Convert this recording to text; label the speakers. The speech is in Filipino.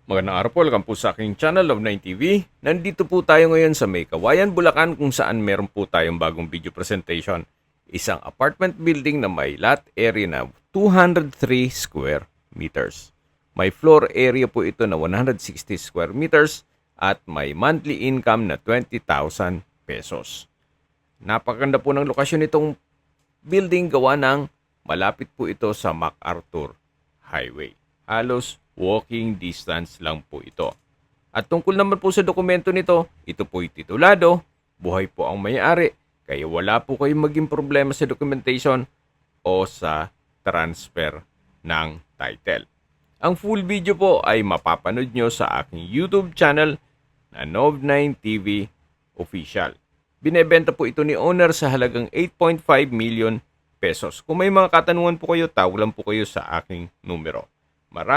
Speaker 1: Magandang araw po, welcome po sa aking channel, Love9 TV. Nandito po tayo ngayon sa May Kawayan, Bulacan kung saan meron po tayong bagong video presentation. Isang apartment building na may lot area na 203 square meters. May floor area po ito na 160 square meters at may monthly income na 20,000 pesos. Napakaganda po ng lokasyon nitong building gawa ng malapit po ito sa MacArthur Highway. Halos walking distance lang po ito. At tungkol naman po sa dokumento nito, ito po'y titulado, buhay po ang may-ari, kaya wala po kayong maging problema sa documentation o sa transfer ng title. Ang full video po ay mapapanood nyo sa aking YouTube channel na Love9 TV Official. Binebenta po ito ni owner sa halagang 8.5 million pesos. Kung may mga katanungan po kayo, tawag lang po kayo sa aking numero. Maraming